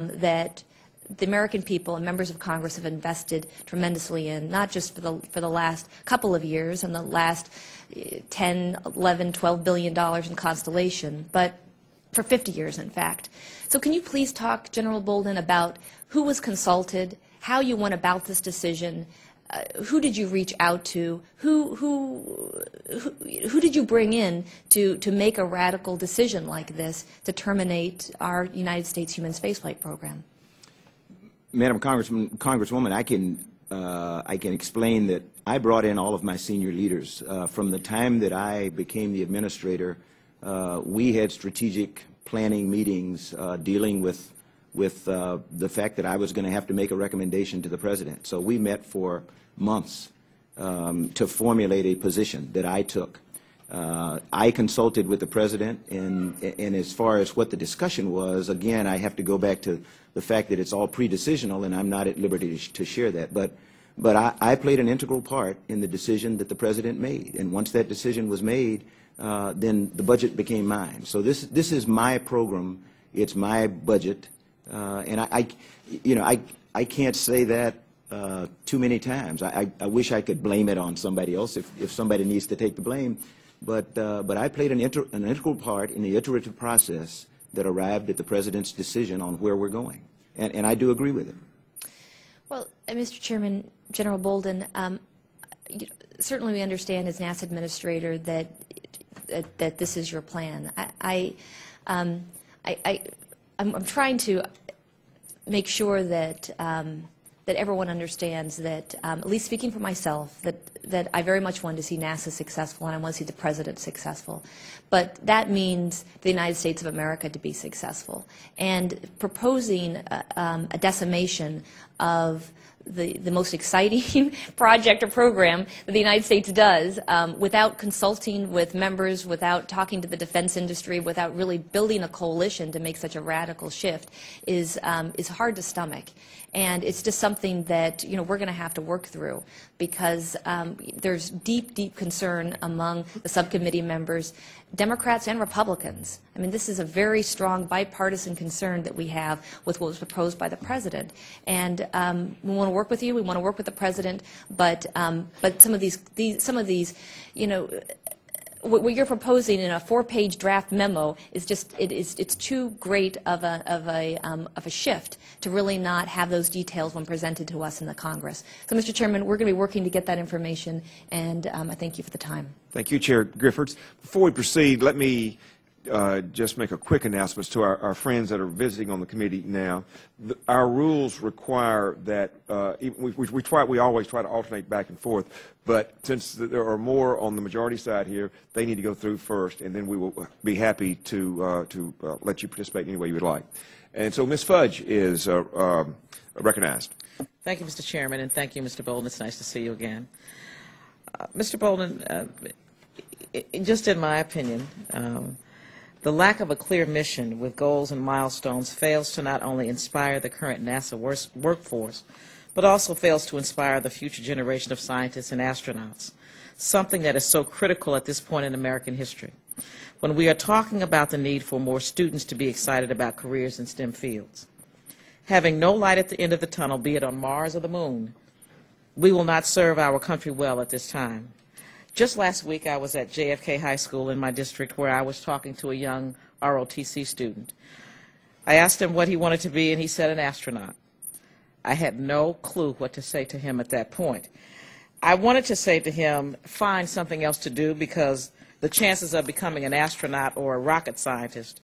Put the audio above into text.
that the American people and members of Congress have invested tremendously in, not just for the last couple of years and the last 10, 11, $12 billion in Constellation, but for 50 years, in fact. So can you please talk, General Bolden, about who was consulted, how you went about this decision, who did you reach out to, who did you bring in to make a radical decision like this to terminate our United States human spaceflight program? Madam Congresswoman, I can explain that I brought in all of my senior leaders. From the time that I became the administrator, we had strategic planning meetings dealing with the fact that I was going to have to make a recommendation to the President. So we met for months to formulate a position that I took. I consulted with the President, and as far as what the discussion was, again, I have to go back to the fact that it's all pre-decisional, and I'm not at liberty to share that. But I played an integral part in the decision that the President made, and once that decision was made, then the budget became mine. So this is my program. It's my budget, and I can't say that too many times. I wish I could blame it on somebody else if somebody needs to take the blame. But I played an integral part in the iterative process that arrived at the President's decision on where we're going. And I do agree with it. Well, Mr. Chairman, General Bolden, certainly we understand as NASA Administrator that this is your plan. I'm trying to make sure that that everyone understands that, at least speaking for myself, that I very much want to see NASA successful and I want to see the President successful. But that means the United States of America to be successful. And proposing a decimation of the most exciting project or program that the United States does without consulting with members, without talking to the defense industry, without really building a coalition to make such a radical shift is hard to stomach. And it's just something that we're going to have to work through because there's deep, deep concern among the subcommittee members, Democrats and Republicans. I mean, this is a very strong bipartisan concern that we have with what was proposed by the President. And we want to work with you. We want to work with the President. But some of these, what you're proposing in a 4-page draft memo is just it's too great of a shift to really not have those details when presented to us in the Congress. So, Mr. Chairman, we're going to be working to get that information, and I thank you for the time. Thank you, Chair Gifford. Before we proceed, let me just make a quick announcement to our friends that are visiting on the committee now. Our rules require that we always try to alternate back and forth, but since there are more on the majority side here, they need to go through first, and then we will be happy to let you participate any way you would like. And so Ms. Fudge is recognized. Thank you, Mr. Chairman, and thank you, Mr. Bolden. It's nice to see you again. Mr. Bolden, just in my opinion, the lack of a clear mission with goals and milestones fails to not only inspire the current NASA workforce, but also fails to inspire the future generation of scientists and astronauts, something that is so critical at this point in American history. When we are talking about the need for more students to be excited about careers in STEM fields, having no light at the end of the tunnel, be it on Mars or the Moon, we will not serve our country well at this time. Just last week, I was at JFK High School in my district where I was talking to a young ROTC student. I asked him what he wanted to be, and he said an astronaut. I had no clue what to say to him at that point. I wanted to say to him, find something else to do because the chances of becoming an astronaut or a rocket scientist